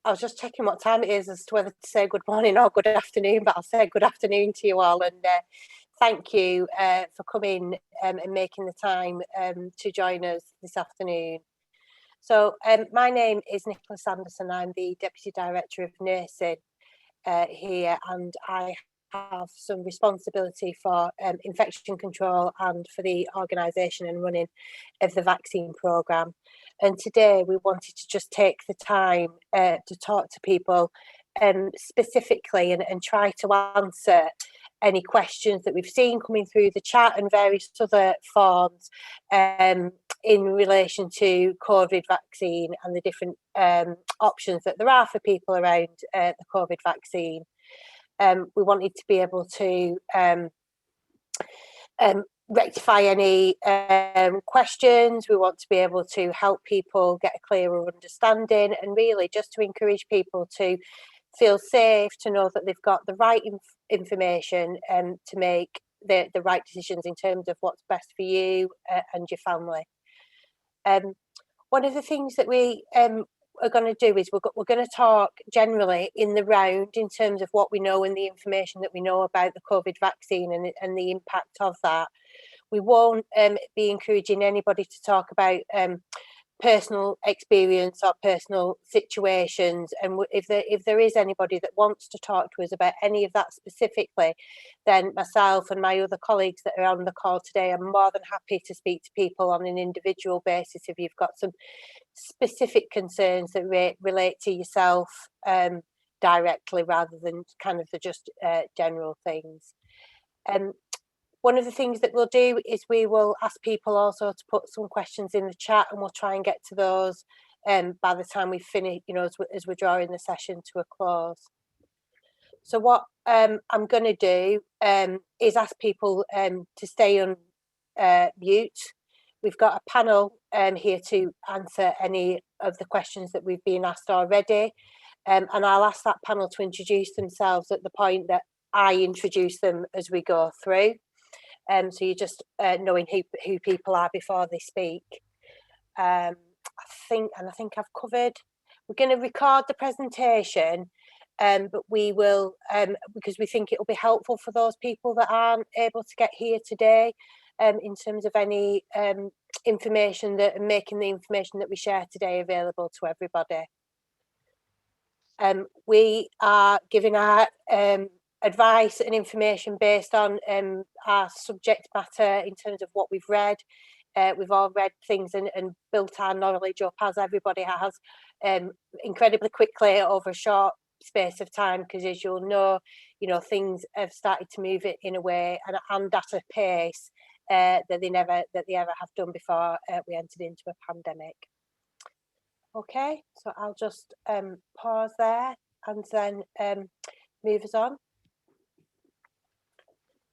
I was just checking what time it is as to whether to say good morning or good afternoon, but I'll say good afternoon to you all, and thank you for coming and making the time to join us this afternoon. So my name is Nichola Sanderson. I'm the Deputy Director of Nursing here, and I have some responsibility for infection control and for the organisation and running of the vaccine programme. And today we wanted to just take the time to talk to people specifically and try to answer any questions that we've seen coming through the chat and various other forms in relation to COVID vaccine and the different options that there are for people around the COVID vaccine. We wanted to be able to rectify any questions. We want to be able to help people get a clearer understanding, and really just to encourage people to feel safe, to know that they've got the right information to make the right decisions in terms of what's best for you and your family. One of the things that we are going to do is we're going to talk generally in the round in terms of what we know and the information that we know about the COVID vaccine and the impact of that. We won't be encouraging anybody to talk about personal experience or personal situations, and if there is anybody that wants to talk to us about any of that specifically, then myself and my other colleagues that are on the call today are more than happy to speak to people on an individual basis if you've got some specific concerns that relate to yourself directly, rather than kind of the just general things. One of the things that we'll do is we will ask people also to put some questions in the chat, and we'll try and get to those by the time we finish, as we're drawing the session to a close. So what I'm going to do is ask people to stay on mute. We've got a panel here to answer any of the questions that we've been asked already, and I'll ask that panel to introduce themselves at the point that I introduce them as we go through. So you're just knowing who people are before they speak. I think I've covered. We're going to record the presentation, but we will, because we think it will be helpful for those people that aren't able to get here today, in terms of any information that, making the information that we share today available to everybody. We are giving our advice and information based on our subject matter in terms of what we've read. We've all read things and built our knowledge up, as everybody has, incredibly quickly over a short space of time, because as you'll know, things have started to move it in a way and at a pace that they ever have done before we entered into a pandemic. Okay, so I'll just pause there and then move us on.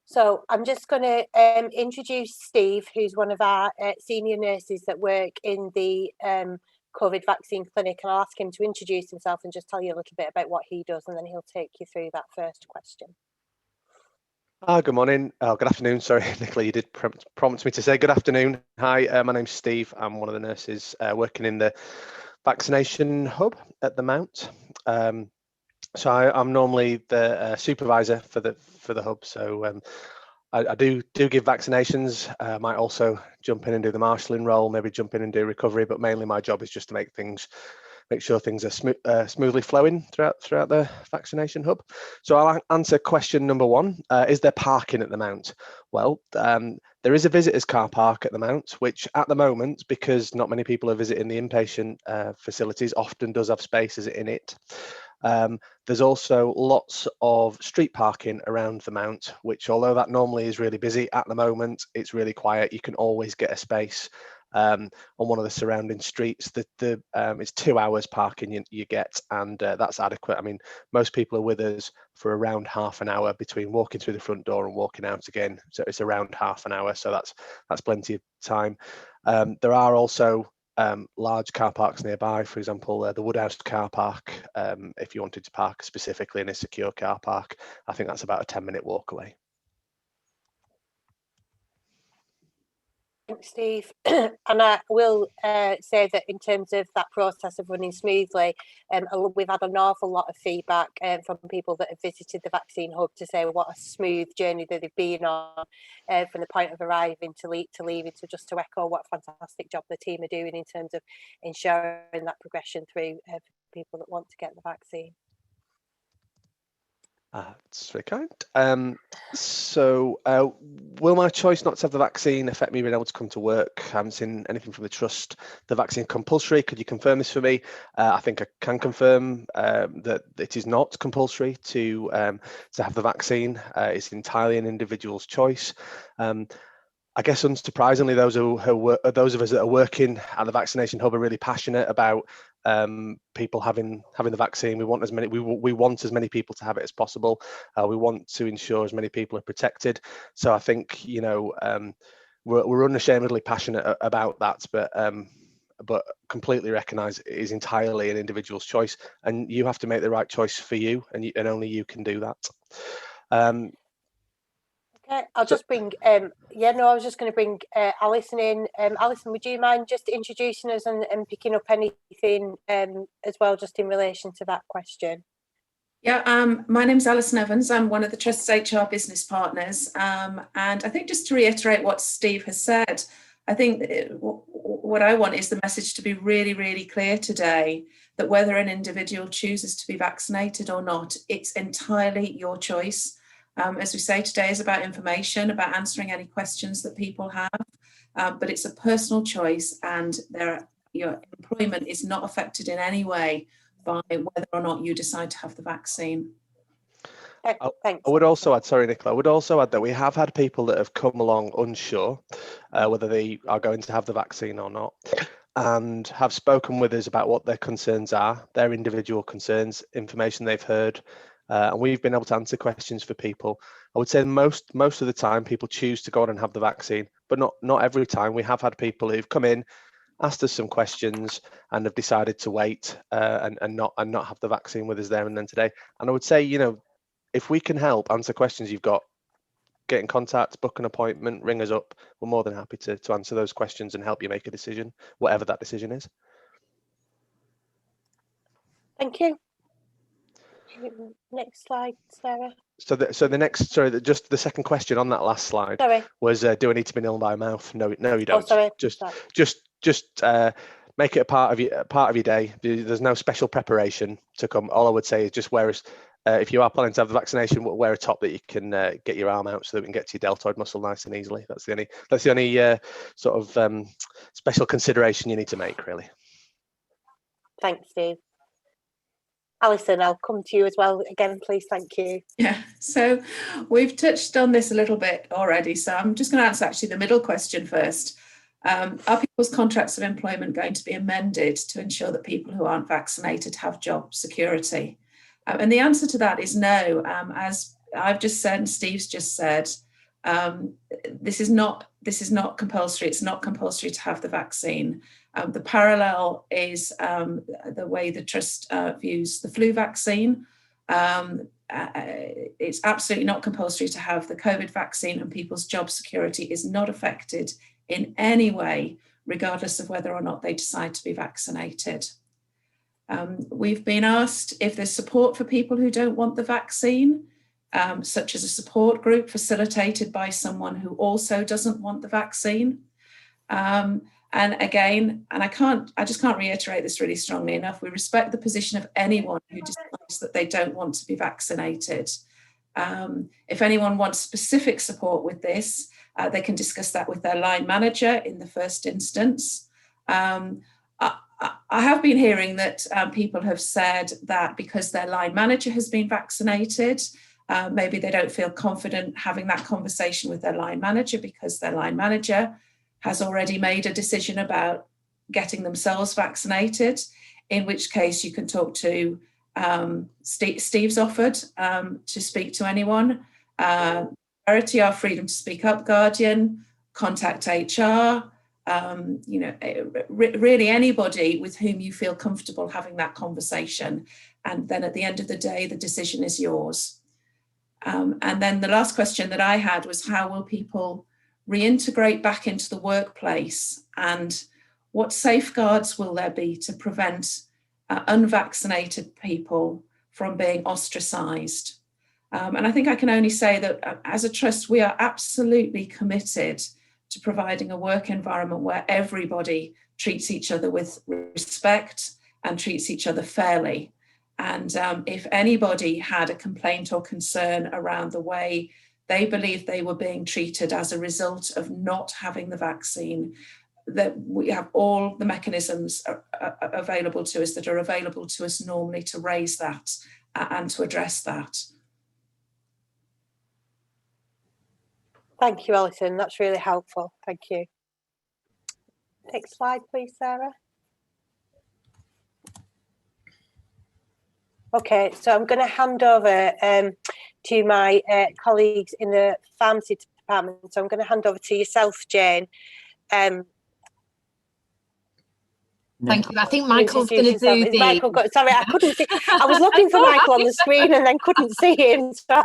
So I'm just going to introduce Steve, who's one of our senior nurses that work in the COVID vaccine clinic, and I'll ask him to introduce himself and just tell you a little bit about what he does, and then he'll take you through that first question. Good morning. Good afternoon. Sorry, Nicola, you did prompt me to say good afternoon. Hi, my name's Steve. I'm one of the nurses working in the vaccination hub at the Mount. So I'm normally the supervisor for the hub. So I do give vaccinations. I might also jump in and do the marshalling role, maybe jump in and do recovery, but mainly my job is just to make sure things are smoothly flowing throughout the vaccination hub. So I'll answer question number one. Is there parking at the Mount? Well, there is a visitors car park at the Mount, which at the moment, because not many people are visiting the inpatient facilities, often does have spaces in it. There's also lots of street parking around the Mount, which, although that normally is really busy, at the moment it's really quiet. You can always get a space on one of the surrounding streets. It's 2 hours parking you get, and that's adequate. I mean, most people are with us for around half an hour between walking through the front door and walking out again. So it's around half an hour. So that's plenty of time. There are also large car parks nearby, for example, the Woodhouse car park. If you wanted to park specifically in a secure car park, I think that's about a 10-minute walk away. Thanks, Steve. And I will say that in terms of that process of running smoothly, we've had an awful lot of feedback from people that have visited the vaccine hub to say what a smooth journey that they've been on from the point of arriving to leaving. So just to echo what a fantastic job the team are doing in terms of ensuring that progression through for people that want to get the vaccine. That's very kind. So, will my choice not to have the vaccine affect me being able to come to work? I haven't seen anything from the trust. The vaccine compulsory. Could you confirm this for me? I think I can confirm that it is not compulsory to have the vaccine. It's entirely an individual's choice. I guess unsurprisingly, those of us that are working at the vaccination hub are really passionate about people having the vaccine. We want as many people to have it as possible. We want to ensure as many people are protected. So I think we're unashamedly passionate about that, but completely recognise it is entirely an individual's choice, and you have to make the right choice for you, and only you can do that. Okay, I'll just bring, I was just going to bring Alison in. Alison, would you mind just introducing us and picking up anything as well, just in relation to that question? Yeah, my name's Alison Evans. I'm one of the Trust's HR business partners. And I think just to reiterate what Steve has said, I think what I want is the message to be really, really clear today that whether an individual chooses to be vaccinated or not, it's entirely your choice. As we say, today is about information, about answering any questions that people have, but it's a personal choice, and your employment is not affected in any way by whether or not you decide to have the vaccine. Thanks. I would also add, sorry, Nicola, I would also add that we have had people that have come along unsure whether they are going to have the vaccine or not, and have spoken with us about what their concerns are, their individual concerns, information they've heard, and we've been able to answer questions for people. I would say most of the time people choose to go on and have the vaccine, but not every time. We have had people who've come in, asked us some questions, and have decided to wait and not have the vaccine with us there and then today. And I would say, if we can help answer questions you've got, get in contact, book an appointment, ring us up. We're more than happy to answer those questions and help you make a decision, whatever that decision is. Thank you. Next slide, Sarah. So the next, just the second question on that last slide was, do I need to be nil by mouth? No, you don't. Oh, sorry. Just make it a part of your day. There's no special preparation to come. All I would say is just wear if you are planning to have the vaccination, wear a top that you can get your arm out so that we can get to your deltoid muscle nice and easily. That's the only sort of special consideration you need to make, really. Thanks, Steve. Alison, I'll come to you as well again, please. Thank you. Yeah, so we've touched on this a little bit already, so I'm just going to answer actually the middle question first. Are people's contracts of employment going to be amended to ensure that people who aren't vaccinated have job security? And the answer to that is no. As I've just said and Steve's just said, this is not compulsory. It's not compulsory to have the vaccine. The parallel is the way the Trust views the flu vaccine. It's absolutely not compulsory to have the COVID vaccine, and people's job security is not affected in any way, regardless of whether or not they decide to be vaccinated. We've been asked if there's support for people who don't want the vaccine, such as a support group facilitated by someone who also doesn't want the vaccine. And again, and I just can't reiterate this really strongly enough, we respect the position of anyone who decides that they don't want to be vaccinated. If anyone wants specific support with this, they can discuss that with their line manager in the first instance. I have been hearing that people have said that because their line manager has been vaccinated, maybe they don't feel confident having that conversation with their line manager because their line manager has already made a decision about getting themselves vaccinated, in which case you can talk to Steve's offered to speak to anyone. Charity, our Freedom to Speak Up Guardian, contact HR, really anybody with whom you feel comfortable having that conversation. And then at the end of the day, the decision is yours. And then the last question that I had was, how will people reintegrate back into the workplace, and what safeguards will there be to prevent unvaccinated people from being ostracised? And I think I can only say that as a trust, we are absolutely committed to providing a work environment where everybody treats each other with respect and treats each other fairly. And if anybody had a complaint or concern around the way they believed they were being treated as a result of not having the vaccine, that we have all the mechanisms available to us that are available to us normally to raise that and to address that. Thank you, Alison. That's really helpful. Thank you. Next slide, please, Sarah. Okay, so I'm going to hand over to my colleagues in the pharmacy department. So I'm going to hand over to yourself, Jane. Thank you. I think Michael's going to do the... Michael, sorry, I couldn't see. I was looking for Michael on the screen and then couldn't see him. So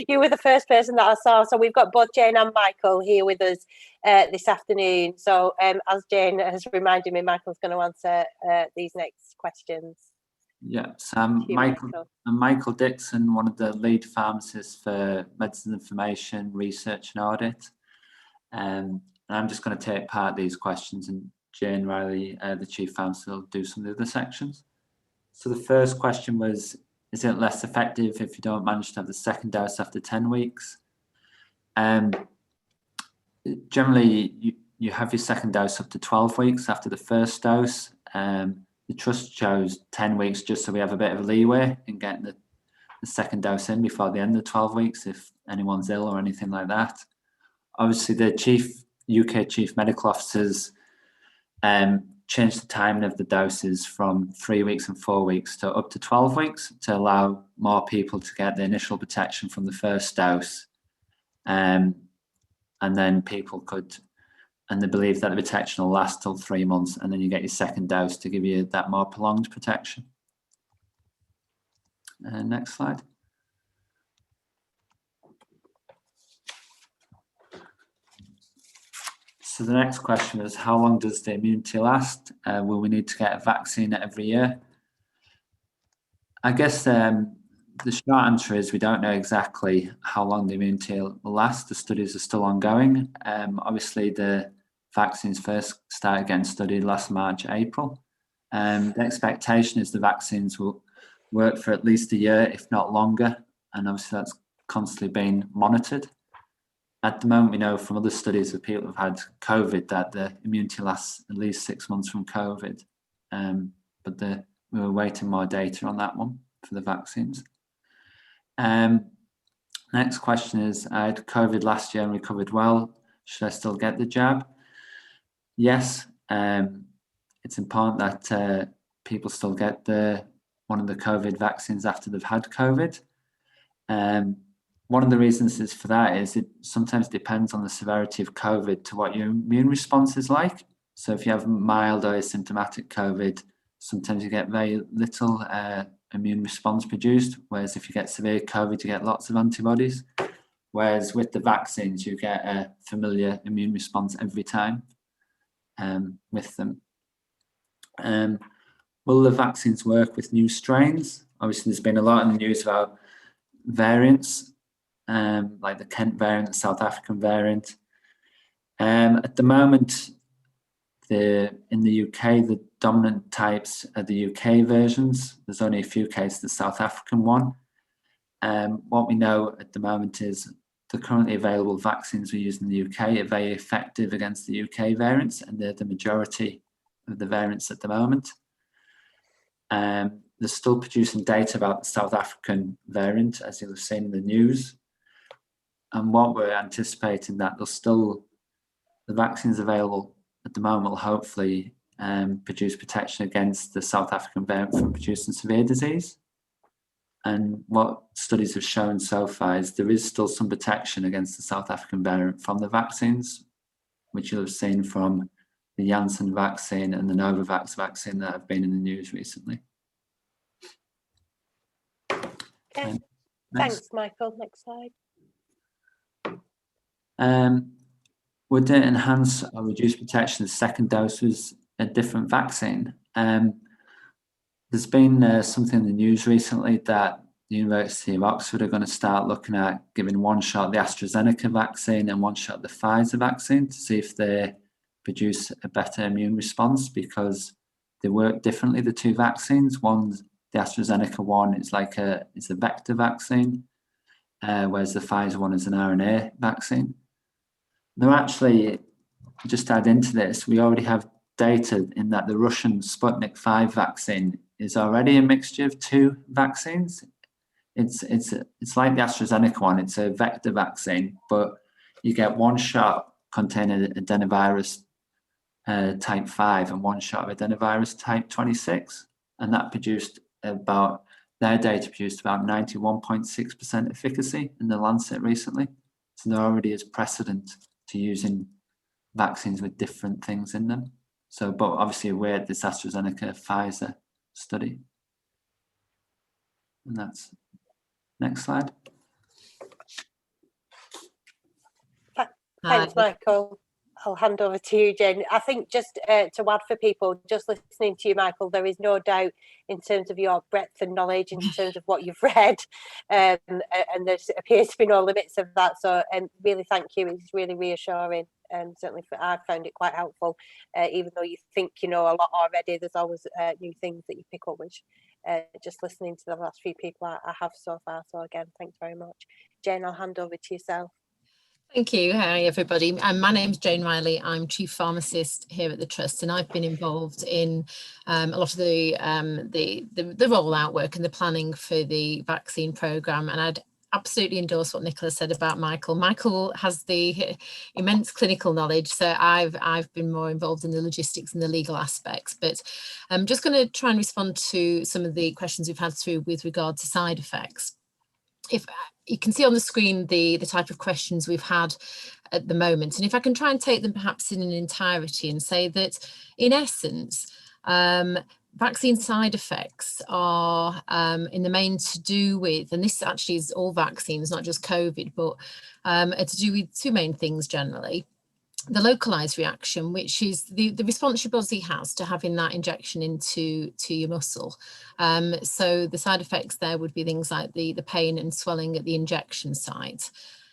you were the first person that I saw. So we've got both Jane and Michael here with us this afternoon. So as Jane has reminded me, Michael's going to answer these next questions. Yeah, so I'm Michael Dixon, one of the lead pharmacists for Medicine Information, Research and Audit. And I'm just going to take part of these questions, and Jane Riley, the chief pharmacist, will do some of the other sections. So the first question was, is it less effective if you don't manage to have the second dose after 10 weeks? Generally, you have your second dose up to 12 weeks after the first dose. The trust chose 10 weeks just so we have a bit of leeway in getting the second dose in before the end of 12 weeks if anyone's ill or anything like that. Obviously, the UK Chief Medical Officers changed the timing of the doses from 3 weeks and 4 weeks to up to 12 weeks to allow more people to get the initial protection from the first dose. And then people could, and they believe that the protection will last till 3 months, and then you get your second dose to give you that more prolonged protection. Next slide. So the next question is, how long does the immunity last? Will we need to get a vaccine every year? I guess the short answer is we don't know exactly how long the immunity will last. The studies are still ongoing. Obviously, the vaccines first started getting studied last March, April. The expectation is the vaccines will work for at least a year, if not longer. And obviously, that's constantly being monitored. At the moment, we know from other studies of people who've had COVID that the immunity lasts at least 6 months from COVID. But we were waiting more data on that one for the vaccines. Next question is, I had COVID last year and recovered well. Should I still get the jab? Yes, it's important that people still get one of the COVID vaccines after they've had COVID. One of the reasons is for that is it sometimes depends on the severity of COVID to what your immune response is like. So if you have mild or asymptomatic COVID, sometimes you get very little immune response produced, whereas if you get severe COVID, you get lots of antibodies. Whereas with the vaccines, you get a familiar immune response every time with them. Will the vaccines work with new strains? Obviously, there's been a lot in the news about variants, like the Kent variant, the South African variant. At the moment, in the UK, the dominant types are the UK versions. There's only a few cases, the South African one. What we know at the moment is the currently available vaccines we use in the UK are very effective against the UK variants, and they're the majority of the variants at the moment. They're still producing data about the South African variant, as you'll have seen in the news. And what we're anticipating that the vaccines available at the moment will hopefully produce protection against the South African variant from producing severe disease. And what studies have shown so far is there is still some protection against the South African variant from the vaccines, which you'll have seen from the Janssen vaccine and the Novavax vaccine that have been in the news recently. Thanks, Michael. Next slide. would it enhance or reduce protection if the second dose was a different vaccine? There's been something in the news recently that the University of Oxford are going to start looking at giving one shot of the AstraZeneca vaccine and one shot of the Pfizer vaccine to see if they produce a better immune response, because they work differently, the two vaccines. One's the AstraZeneca one is it's a vector vaccine, whereas the Pfizer one is an RNA vaccine. They're actually, just to add into this, we already have data in that the Russian Sputnik 5 vaccine is already a mixture of two vaccines. It's like the AstraZeneca one. It's a vector vaccine, but you get one shot containing adenovirus type 5 and one shot of adenovirus type 26, and that produced their data produced about 91.6% efficacy in the Lancet recently. So there already is precedent to using vaccines with different things in them. So, but obviously we're this AstraZeneca Pfizer study. And that's next slide. Thanks, Michael. I'll hand over to you, Jane. I think just to add for people just listening to you, Michael, there is no doubt in terms of your breadth and knowledge, in terms of what you've read, and there appears to be no limits of that. So, really, thank you. It's really reassuring, and certainly I found it quite helpful. Even though you think you know a lot already, there's always new things that you pick up, which just listening to the last few people I have so far. So again, thanks very much, Jane. I'll hand over to yourself. Thank you. Hi, everybody. My name's Jane Riley. I'm Chief Pharmacist here at the Trust, and I've been involved in a lot of the rollout work and the planning for the vaccine programme. And I'd absolutely endorse what Nichola said about Michael. Michael has the immense clinical knowledge, so I've been more involved in the logistics and the legal aspects. But I'm just going to try and respond to some of the questions we've had through with regard to side effects. If you can see on the screen the type of questions we've had at the moment, and if I can try and take them perhaps in an entirety and say that in essence, vaccine side effects are in the main to do with, and this actually is all vaccines, not just COVID, but are to do with two main things generally. The localized reaction, which is the response your body has to having that injection into your muscle. So the side effects there would be things like the pain and swelling at the injection site.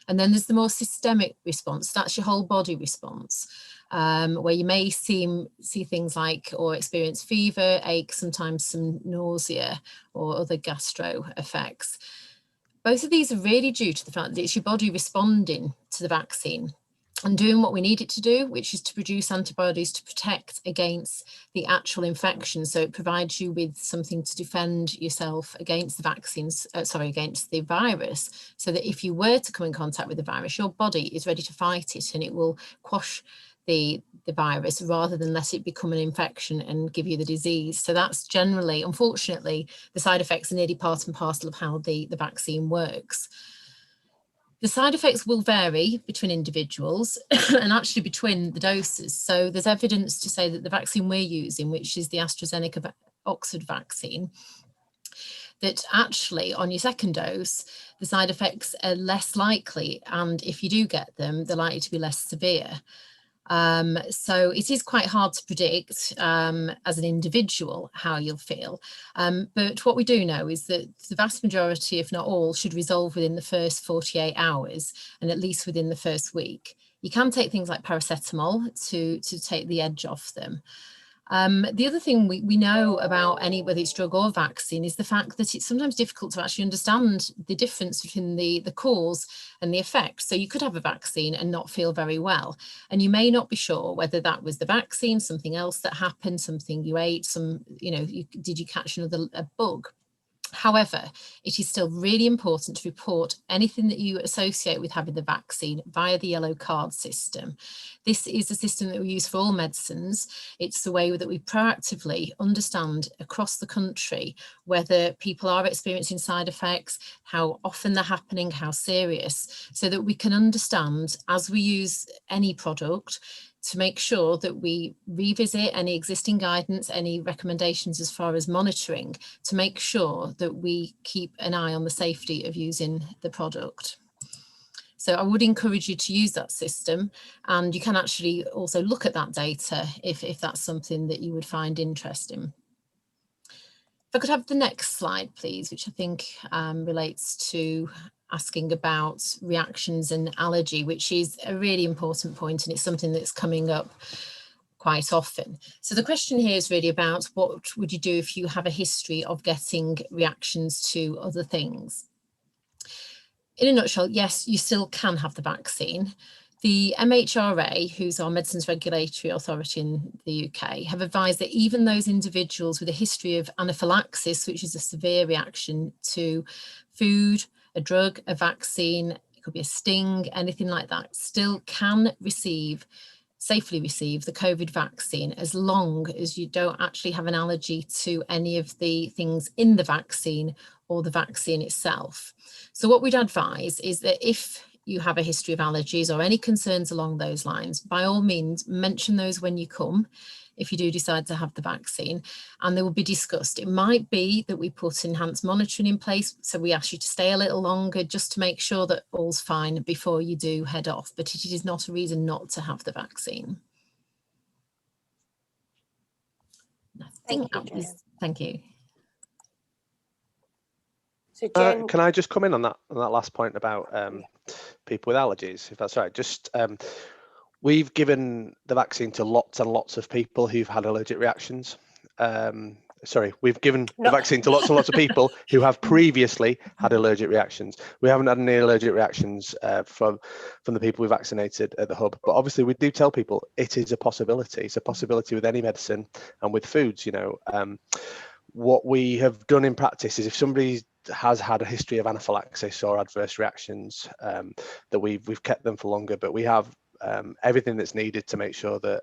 And then there's the more systemic response. That's your whole body response, where you may see things like or experience fever, ache, sometimes some nausea or other gastro effects. Both of these are really due to the fact that it's your body responding to the vaccine and doing what we need it to do, which is to produce antibodies to protect against the actual infection. So it provides you with something to defend yourself against the vaccines, against the virus, so that if you were to come in contact with the virus, your body is ready to fight it and it will quash the virus rather than let it become an infection and give you the disease. So that's generally, unfortunately, the side effects are nearly part and parcel of how the vaccine works. The side effects will vary between individuals and actually between the doses. So there's evidence to say that the vaccine we're using, which is the AstraZeneca Oxford vaccine, that actually on your second dose, the side effects are less likely. And if you do get them, they're likely to be less severe. So it is quite hard to predict as an individual how you'll feel. But what we do know is that the vast majority, if not all, should resolve within the first 48 hours and at least within the first week. You can take things like paracetamol to take the edge off them. The other thing we know about whether it's drug or vaccine is the fact that it's sometimes difficult to actually understand the difference between the cause and the effect. So you could have a vaccine and not feel very well, and you may not be sure whether that was the vaccine, something else that happened, something you ate, did you catch a bug? However, it is still really important to report anything that you associate with having the vaccine via the yellow card system. This is a system that we use for all medicines. It's the way that we proactively understand across the country whether people are experiencing side effects, how often they're happening, how serious, so that we can understand as we use any product to make sure that we revisit any existing guidance, any recommendations as far as monitoring, to make sure that we keep an eye on the safety of using the product. So I would encourage you to use that system, and you can actually also look at that data if that's something that you would find interesting. If I could have the next slide, please, which I think relates to asking about reactions and allergy, which is a really important point, and it's something that's coming up quite often. So the question here is really about what would you do if you have a history of getting reactions to other things? In a nutshell, yes, you still can have the vaccine. The MHRA, who's our Medicines Regulatory Authority in the UK, have advised that even those individuals with a history of anaphylaxis, which is a severe reaction to food, a drug, a vaccine, it could be a sting, anything like that, still can safely receive the COVID vaccine as long as you don't actually have an allergy to any of the things in the vaccine or the vaccine itself. So what we'd advise is that if you have a history of allergies or any concerns along those lines, by all means, mention those when you come, if you do decide to have the vaccine, and they will be discussed. It might be that we put enhanced monitoring in place, so we ask you to stay a little longer just to make sure that all's fine before you do head off, but it is not a reason not to have the vaccine. Thank you. So Jen, can I just come in on that last point about people with allergies, if that's right? Just we've given the vaccine to lots and lots of people who've had allergic reactions. Sorry, we've given the vaccine to lots and lots of people who have previously had allergic reactions. We haven't had any allergic reactions from the people we vaccinated at the hub, but obviously we do tell people it is a possibility. It's a possibility with any medicine and with foods. You know, what we have done in practice is if somebody has had a history of anaphylaxis or adverse reactions, that we've kept them for longer, but we have everything that's needed to make sure that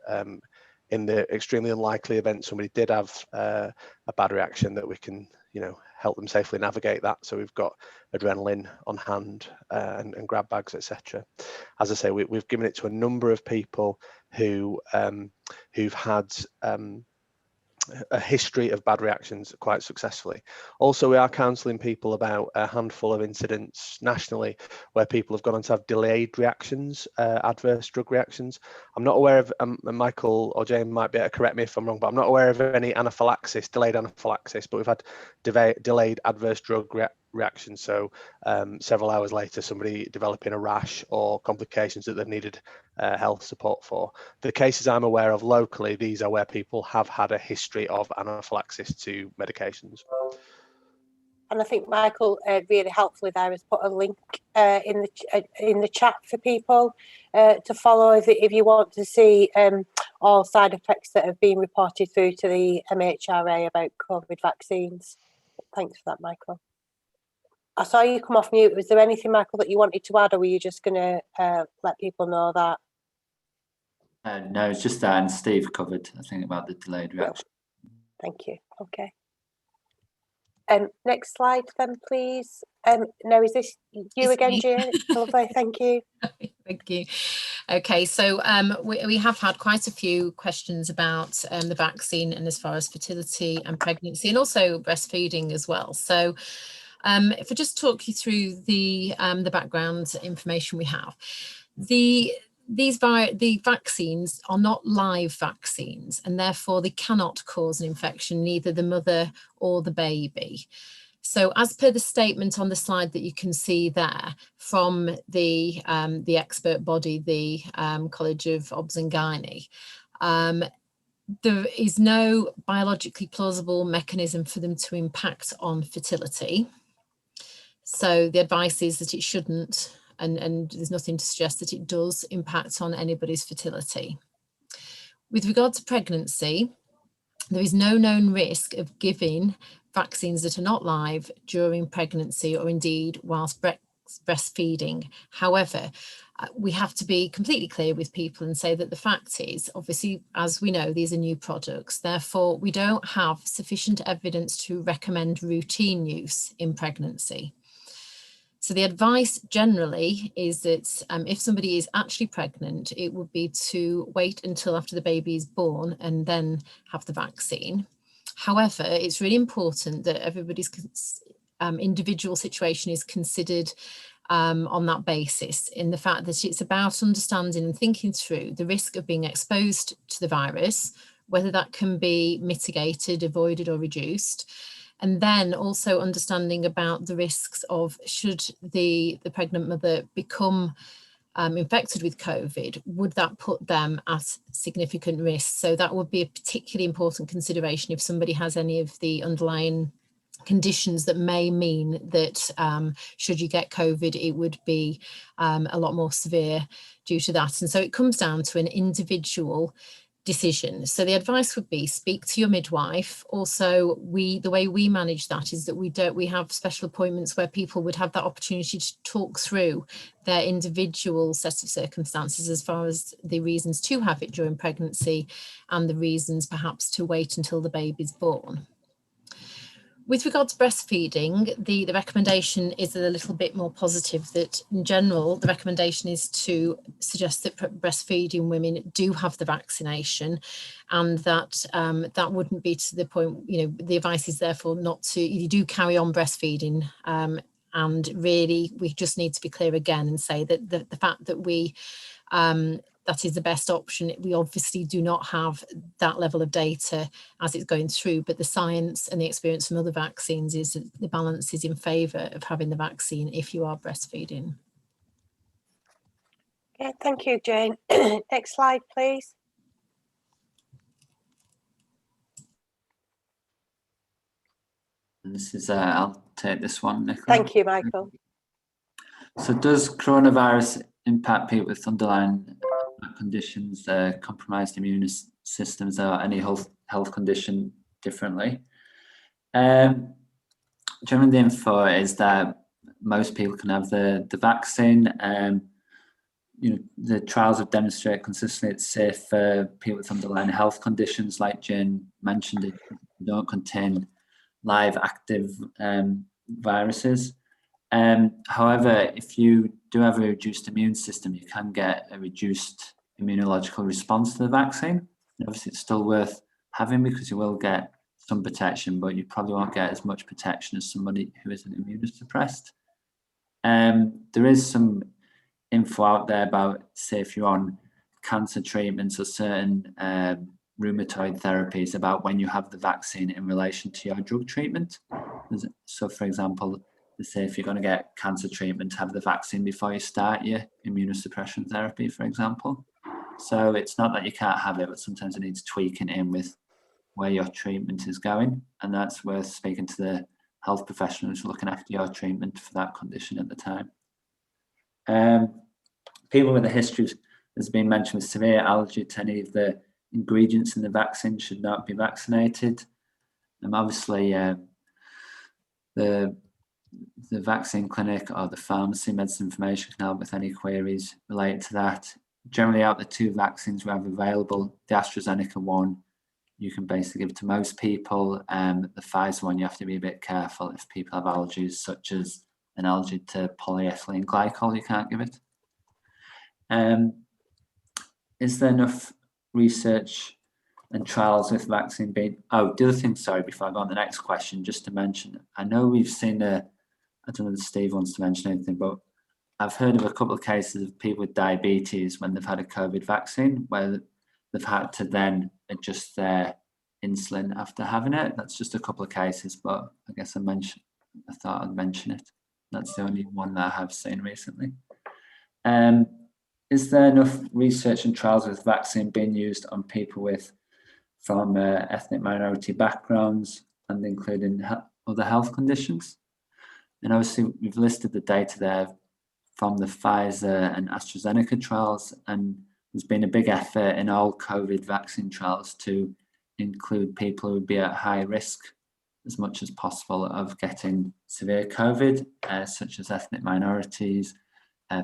in the extremely unlikely event somebody did have a bad reaction, that we can, you know, help them safely navigate that. So we've got adrenaline on hand and grab bags, etc. As I say, we've given it to a number of people who've had a history of bad reactions quite successfully. Also, we are counselling people about a handful of incidents nationally where people have gone on to have delayed reactions, adverse drug reactions. I'm not aware of, Michael or Jane might be able to correct me if I'm wrong, but I'm not aware of any anaphylaxis, delayed anaphylaxis, but we've had delayed adverse drug reactions. So several hours later, somebody developing a rash or complications that they've needed health support for. The cases I'm aware of locally, these are where people have had a history of anaphylaxis to medications. and I think Michael really helpfully there has put a link in the chat for people to follow if you want to see all side effects that have been reported through to the MHRA about COVID vaccines. Thanks for that, Michael. I saw you come off mute. Was there anything, Michael, that you wanted to add, or were you just going to let people know that? No, it's just that, and Steve covered, I think, about the delayed reaction. Thank you. Okay. Next slide then, please. No, is this you again, Jane? Lovely, thank you. Thank you. Okay, so we have had quite a few questions about the vaccine, and as far as fertility and pregnancy, and also breastfeeding as well. So if I just talk you through the background information we have, the vaccines are not live vaccines, and therefore they cannot cause an infection, neither the mother or the baby. So as per the statement on the slide that you can see there from the expert body, the College of Obs and Gynae, there is no biologically plausible mechanism for them to impact on fertility. So the advice is that it shouldn't, and there's nothing to suggest that it does impact on anybody's fertility. With regard to pregnancy, there is no known risk of giving vaccines that are not live during pregnancy or indeed whilst breastfeeding. However, we have to be completely clear with people and say that the fact is, obviously, as we know, these are new products. Therefore, we don't have sufficient evidence to recommend routine use in pregnancy. So the advice generally is that if somebody is actually pregnant, it would be to wait until after the baby is born and then have the vaccine. However, it's really important that everybody's individual situation is considered on that basis, in the fact that it's about understanding and thinking through the risk of being exposed to the virus, whether that can be mitigated, avoided or reduced. And then also understanding about the risks of, should the pregnant mother become infected with COVID, would that put them at significant risk? So that would be a particularly important consideration if somebody has any of the underlying conditions that may mean that should you get COVID, it would be a lot more severe due to that. And so it comes down to an individual decision. So the advice would be, speak to your midwife. Also, the way we manage that is that we have special appointments where people would have that opportunity to talk through their individual set of circumstances as far as the reasons to have it during pregnancy and the reasons perhaps to wait until the baby's born. With regard to breastfeeding, the recommendation is a little bit more positive, that in general, the recommendation is to suggest that breastfeeding women do have the vaccination, and that that wouldn't be to the point, the advice is therefore not to, you do carry on breastfeeding. And really, we just need to be clear again and say that the fact that that is the best option. We obviously do not have that level of data as it's going through, but the science and the experience from other vaccines is that the balance is in favour of having the vaccine if you are breastfeeding. Okay, thank you, Jane. Next slide, please. And this is, I'll take this one, Nichola. Thank you, Michael. So does coronavirus impact people with underlying conditions, compromised immune systems, or any health condition differently? Generally, the info is that most people can have the vaccine. The trials have demonstrated consistently it's safe for people with underlying health conditions, like Jane mentioned. It don't contain live active viruses. However, if you do have a reduced immune system, you can get a reduced immunological response to the vaccine. And obviously, it's still worth having because you will get some protection, but you probably won't get as much protection as somebody who isn't immunosuppressed. There is some info out there about, say, if you're on cancer treatments or certain rheumatoid therapies, about when you have the vaccine in relation to your drug treatment. So, for example, they say if you're going to get cancer treatment, have the vaccine before you start your immunosuppression therapy, for example. So it's not that you can't have it, but sometimes it needs tweaking in with where your treatment is going. And that's worth speaking to the health professionals looking after your treatment for that condition at the time. People with a history, as been mentioned, with severe allergy to any of the ingredients in the vaccine should not be vaccinated. Obviously, the vaccine clinic or the pharmacy medicine information can help with any queries related to that. Generally, out of the two vaccines we have available, the AstraZeneca one, you can basically give it to most people. The Pfizer one, you have to be a bit careful if people have allergies, such as an allergy to polyethylene glycol, you can't give it. Is there enough research and trials with vaccine being... Oh, the other thing, sorry, before I go on the next question, just to mention, I know we've seen I don't know if Steve wants to mention anything, but I've heard of a couple of cases of people with diabetes when they've had a COVID vaccine, where they've had to then adjust their insulin after having it. That's just a couple of cases, but I guess I thought I'd mention it. That's the only one that I have seen recently. Is there enough research and trials with vaccine being used on people from ethnic minority backgrounds and including other health conditions? And obviously, we've listed the data there from the Pfizer and AstraZeneca trials, and there's been a big effort in all COVID vaccine trials to include people who would be at high risk as much as possible of getting severe COVID, such as ethnic minorities,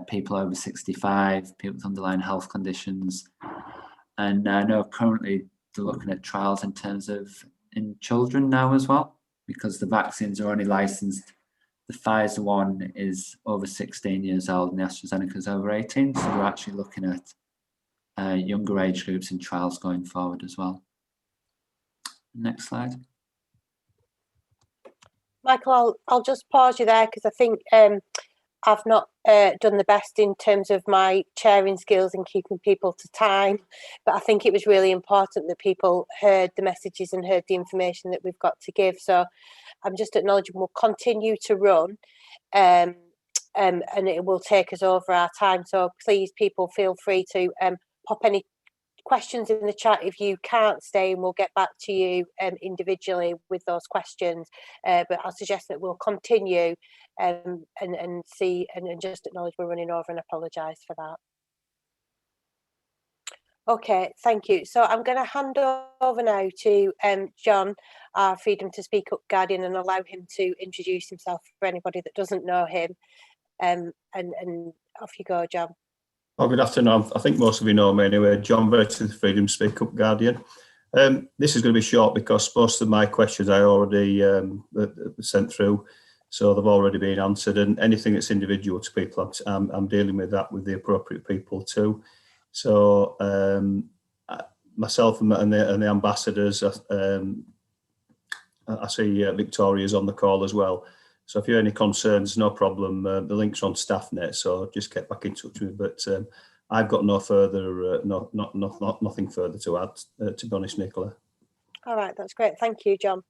people over 65, people with underlying health conditions. And I know currently they're looking at trials in terms of in children now as well, because the vaccines are only licensed. The Pfizer one is over 16 years old and the AstraZeneca is over 18. So we're actually looking at younger age groups in trials going forward as well. Next slide. Michael, I'll just pause you there because I think I've not done the best in terms of my chairing skills and keeping people to time, but I think it was really important that people heard the messages and heard the information that we've got to give. So I'm just acknowledging we'll continue to run, and it will take us over our time. So please, people, feel free to pop any questions in the chat if you can't stay, and we'll get back to you individually with those questions. But I'll suggest that we'll continue and see and just acknowledge we're running over and apologise for that. Okay, thank you. So I'm going to hand over now to John, our Freedom to Speak Up Guardian, and allow him to introduce himself for anybody that doesn't know him. And off you go, John. Well, good afternoon. I think most of you know me anyway. John Burton, Freedom to Speak Up Guardian. This is going to be short because most of my questions I already sent through, so they've already been answered. And anything that's individual to people, I'm dealing with that with the appropriate people too. So myself and the ambassadors, I see Victoria's on the call as well. So if you have any concerns, no problem. The link's on StaffNet, so just get back in touch with me. But I've got no further, nothing further to add. To be honest, Nicola. All right, that's great. Thank you, John.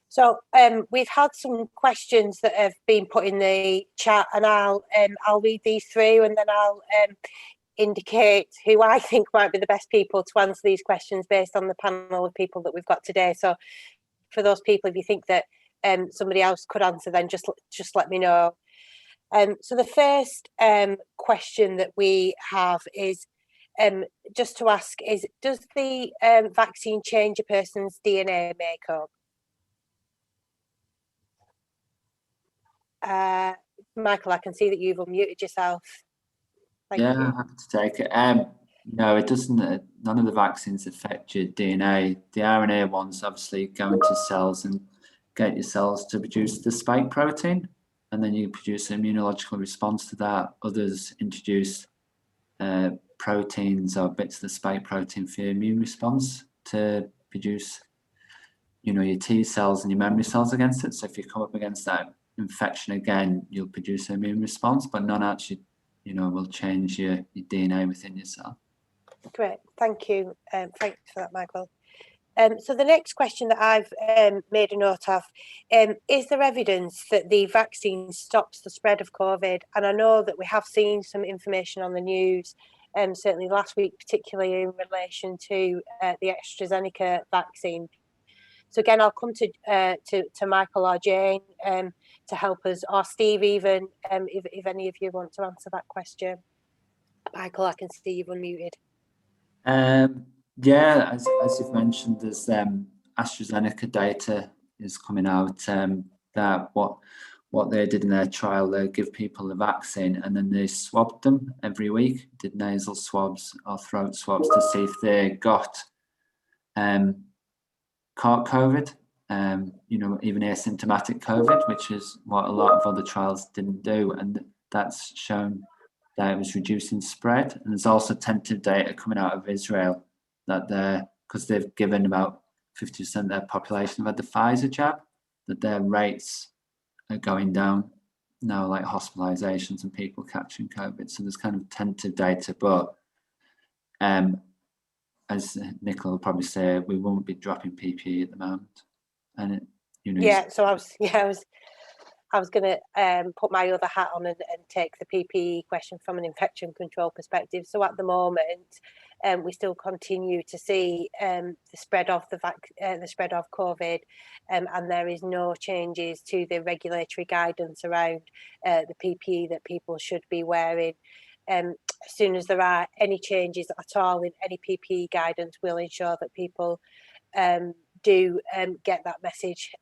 So we've had some questions that have been put in the chat, and I'll read these through, and then I'll indicate who I think might be the best people to answer these questions based on the panel of people that we've got today. So for those people, if you think that somebody else could answer, then just let me know. So the first question that we have is just to ask is, does the vaccine change a person's DNA makeup? Michael, I can see that you've unmuted yourself. Thank you. I'm happy to take it. No, it doesn't. None of the vaccines affect your DNA. The RNA ones obviously go into cells and get your cells to produce the spike protein, and then you produce an immunological response to that. Others introduce proteins or bits of the spike protein for your immune response to produce, your T cells and your memory cells against it. So if you come up against that infection again, you'll produce an immune response, but none actually, will change your DNA within your cell. Great, thank you. Thanks for that, Michael. So the next question that I've made a note of, is there evidence that the vaccine stops the spread of COVID? And I know that we have seen some information on the news, certainly last week, particularly in relation to the AstraZeneca vaccine. So again, I'll come to Michael or Jane to help us, or Steve even, if any of you want to answer that question. Michael, I can see you've unmuted. Yeah, as you've mentioned, there's AstraZeneca data is coming out that what they did in their trial, they give people the vaccine and then they swabbed them every week, did nasal swabs or throat swabs to see if they got caught COVID, even asymptomatic COVID, which is what a lot of other trials didn't do, and that's shown that it was reducing spread. And there's also tentative data coming out of Israel that because they've given about 50% of their population have had the Pfizer jab, that their rates are going down now, like hospitalizations and people catching COVID. So there's kind of tentative data, but as Nichola will probably say, we won't be dropping PPE at the moment. And so I was going to put my other hat on and take the PPE question from an infection control perspective. So at the moment, we still continue to see the spread of the spread of COVID, and there is no changes to the regulatory guidance around the PPE that people should be wearing. As soon as there are any changes at all in any PPE guidance, we'll ensure that people do get that message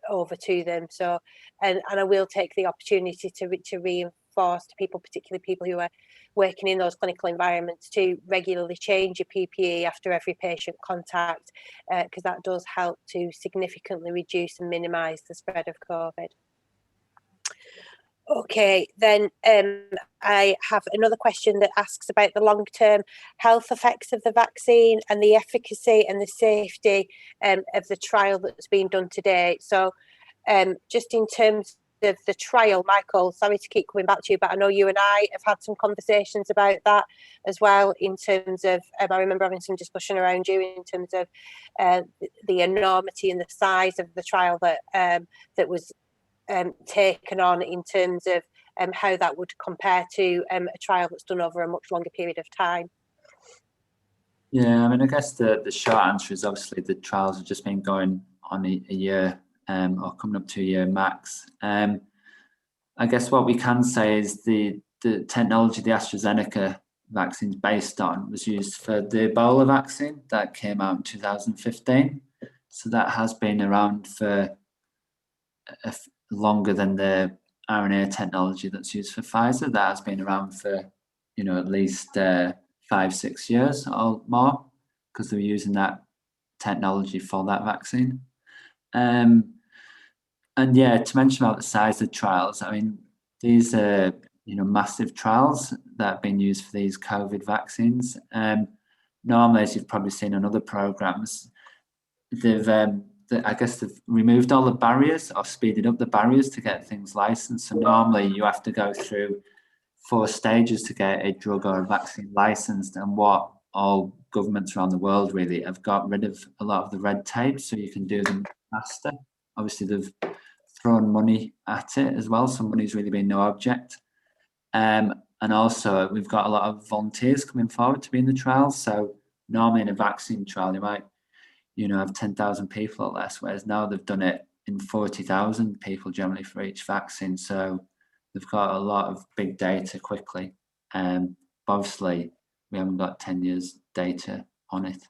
over to them. So, and I will take the opportunity to reinforce to people, particularly people who are working in those clinical environments, to regularly change your PPE after every patient contact, because that does help to significantly reduce and minimise the spread of COVID. Okay, then I have another question that asks about the long-term health effects of the vaccine and the efficacy and the safety of the trial that's been done today. So just in terms of the trial, Michael, sorry to keep coming back to you, but I know you and I have had some conversations about that as well, in terms of, I remember having some discussion around you in terms of the enormity and the size of the trial that that was taken on, in terms of how that would compare to a trial that's done over a much longer period of time. Yeah, I mean, I guess the short answer is obviously the trials have just been going on a year, or coming up to a year max. I guess what we can say is the technology the AstraZeneca vaccine is based on was used for the Ebola vaccine that came out in 2015. So that has been around for longer than the RNA technology that's used for Pfizer. That has been around for, you know, at least 5-6 years or more, because they were using that technology for that vaccine. And yeah, to mention about the size of trials, I mean, these are, you know, massive trials that have been used for these COVID vaccines. Normally, as you've probably seen on other programs, I guess they've removed all the barriers or speeded up the barriers to get things licensed. So normally you have to go through 4 stages to get a drug or a vaccine licensed, and what all governments around the world really have got rid of a lot of the red tape, so you can do them faster. Obviously, they've thrown money at it as well, so money's really been no object. And also, we've got a lot of volunteers coming forward to be in the trials. So normally in a vaccine trial, you might, you know, have 10,000 people or less, whereas now they've done it in 40,000 people generally for each vaccine. So they've got a lot of big data quickly. But obviously, we haven't got 10 years data on it.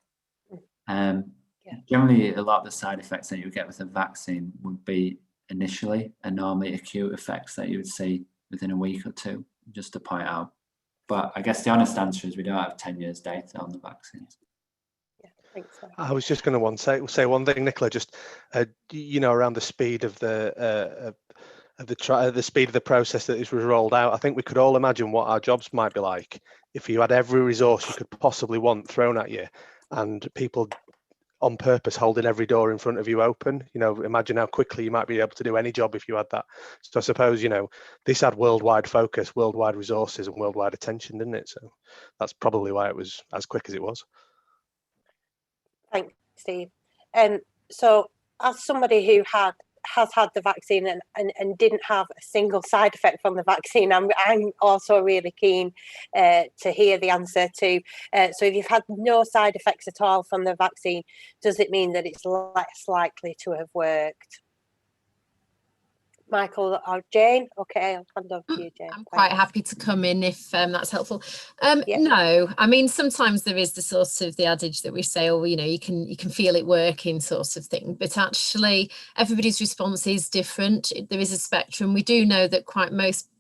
Generally, a lot of the side effects that you get with a vaccine would be initially and normally acute effects that you would see within a week or two, just to point out. But I guess the honest answer is we don't have 10 years data on the vaccines. Yeah, thanks. I was just going to say one thing, Nichola, just you know, around the speed of the speed of the process that this was rolled out. I think we could all imagine what our jobs might be like if you had every resource you could possibly want thrown at you, and people on purpose holding every door in front of you open. You know, imagine how quickly you might be able to do any job if you had that. So I suppose, you know, this had worldwide focus, worldwide resources and worldwide attention, didn't it? So that's probably why it was as quick as it was. Thanks, Steve. So as somebody who has had the vaccine and didn't have a single side effect from the vaccine, I'm also really keen to hear the answer to. So if you've had no side effects at all from the vaccine, does it mean that it's less likely to have worked? Michael or Jane? Okay, I'll hand over to you, Jane. I'm quite happy to come in if that's helpful. No, I mean, sometimes there is the sort of the adage that we say, oh, you know, you can feel it working sort of thing, but actually everybody's response is different. There is a spectrum. We do know that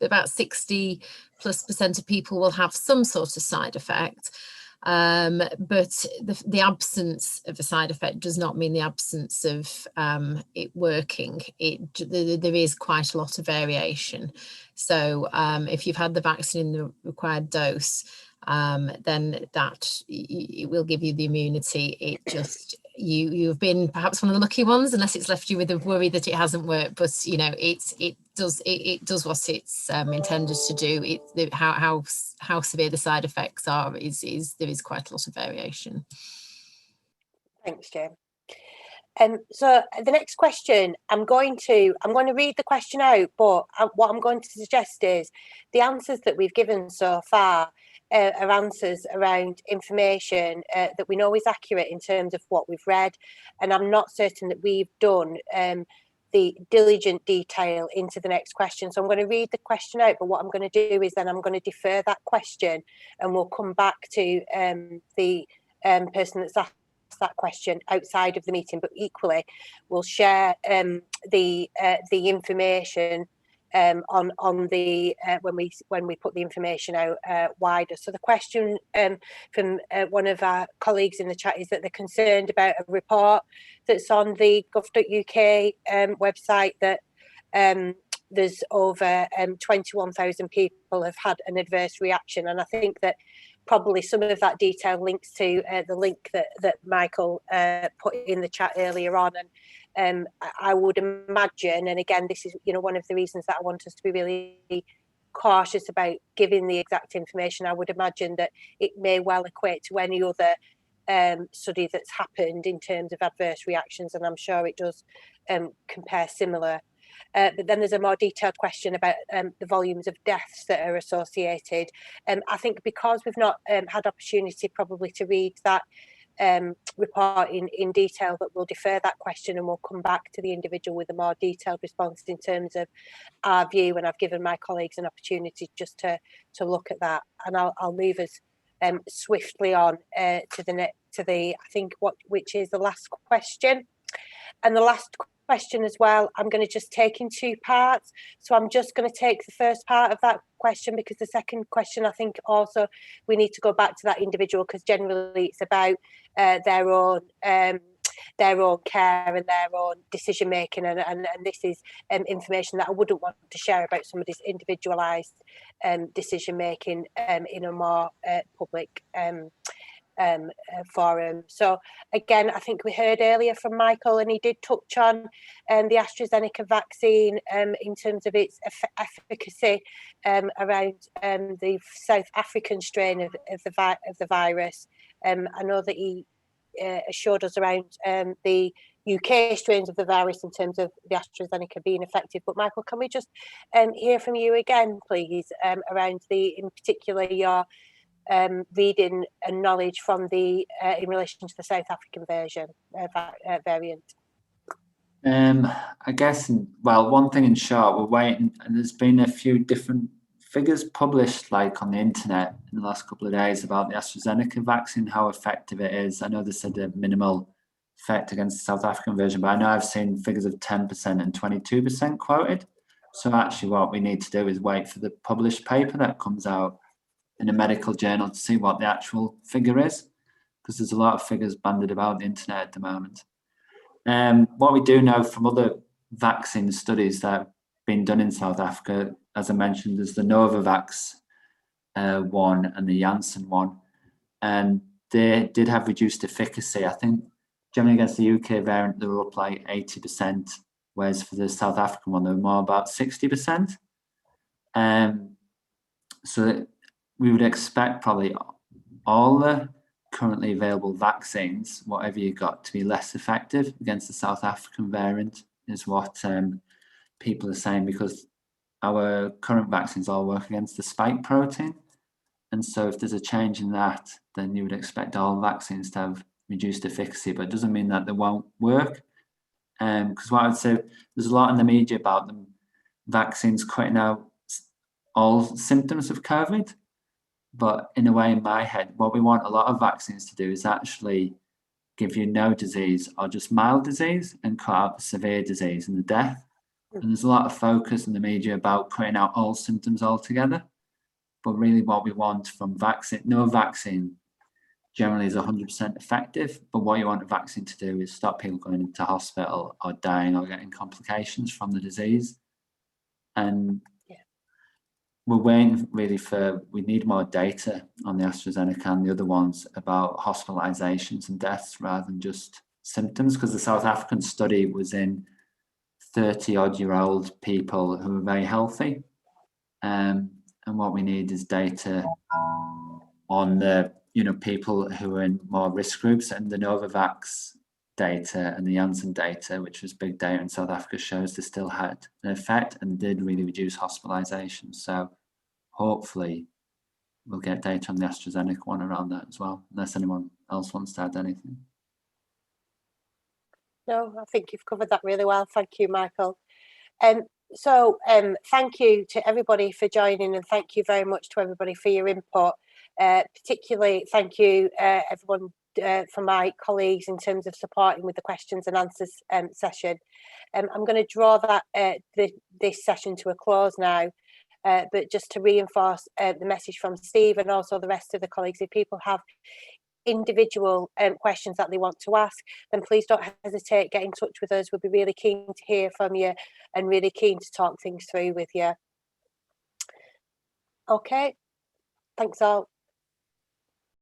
about 60+% of people will have some sort of side effect. But the absence of a side effect does not mean the absence of it working. There is quite a lot of variation. So if you've had the vaccine in the required dose, then it will give you the immunity. It just you've been perhaps one of the lucky ones, unless it's left you with a worry that it hasn't worked. But you know, it does what it's intended to do. How severe the side effects are is there is quite a lot of variation. Thanks, Jane. So the next question, I'm going to read the question out, but what I'm going to suggest is the answers that we've given so far are answers around information that we know is accurate in terms of what we've read, and I'm not certain that we've done the diligent detail into the next question. So I'm going to read the question out, but what I'm going to do is then I'm going to defer that question, and we'll come back to the person that's asked that question outside of the meeting, but equally we'll share the information on the when we put the information out wider. So the question from one of our colleagues in the chat is that they're concerned about a report that's on the gov.uk website that there's over 21,000 people have had an adverse reaction, and I think that probably some of that detail links to the link that Michael put in the chat earlier on. And I would imagine, and again, this is, you know, one of the reasons that I want us to be really cautious about giving the exact information. I would imagine that it may well equate to any other study that's happened in terms of adverse reactions, and I'm sure it does compare similar. But then there's a more detailed question about the volumes of deaths that are associated. I think because we've not had opportunity probably to read that report in detail, that we'll defer that question and we'll come back to the individual with a more detailed response in terms of our view, and I've given my colleagues an opportunity just to look at that. And I'll move us swiftly on to the I think which is the last question. And the last question as well, I'm going to just take in two parts. So I'm just going to take the first part of that question, because the second question, I think also we need to go back to that individual, because generally it's about their own care and their own decision making, and this is information that I wouldn't want to share about somebody's individualised decision making in a more public forum. So again, I think we heard earlier from Michael, and he did touch on the AstraZeneca vaccine in terms of its efficacy around the South African strain of the virus. I know that he assured us around the UK strains of the virus in terms of the AstraZeneca being effective. But Michael, can we just hear from you again, please, around in particular your reading and knowledge from in relation to the South African variant? I guess, well, one thing in short, we're waiting, and there's been a few different figures published like on the internet in the last couple of days about the AstraZeneca vaccine, how effective it is. I know they said a minimal effect against the South African version, but I know I've seen figures of 10% and 22% quoted. So actually what we need to do is wait for the published paper that comes out in a medical journal to see what the actual figure is, because there's a lot of figures bandied about the internet at the moment. What we do know from other vaccine studies that have been done in South Africa, as I mentioned, there's the Novavax one and the Janssen one, and they did have reduced efficacy. I think generally against the UK variant, they were up like 80%, whereas for the South African one, they were more about 60%. So we would expect probably all the currently available vaccines, whatever you got, to be less effective against the South African variant, is what people are saying, because our current vaccines all work against the spike protein. And so if there's a change in that, then you would expect all vaccines to have reduced efficacy, but it doesn't mean that they won't work. Because what I would say, there's a lot in the media about them vaccines cutting out all symptoms of COVID. But in a way, in my head, what we want a lot of vaccines to do is actually give you no disease or just mild disease and cut out the severe disease and the death. And there's a lot of focus in the media about cutting out all symptoms altogether. But really what we want from vaccine, no vaccine generally is 100% effective. But what you want a vaccine to do is stop people going into hospital or dying or getting complications from the disease. And we're waiting really we need more data on the AstraZeneca and the other ones about hospitalizations and deaths rather than just symptoms, because the South African study was in 30-odd-year-old people who are very healthy. And what we need is data on the people who are in more risk groups, and the Novavax data and the Janssen data, which was big data in South Africa, shows they still had an effect and did really reduce hospitalization. So hopefully we'll get data on the AstraZeneca one around that as well, unless anyone else wants to add anything. No, I think you've covered that really well. Thank you, Michael. So thank you to everybody for joining, and thank you very much to everybody for your input. Particularly thank you everyone from my colleagues in terms of supporting with the questions and answers session. I'm going to draw that this session to a close now, but just to reinforce the message from Steve and also the rest of the colleagues, if people have individual questions that they want to ask, then please don't hesitate, get in touch with us. We'll be really keen to hear from you and really keen to talk things through with you. Okay, thanks all.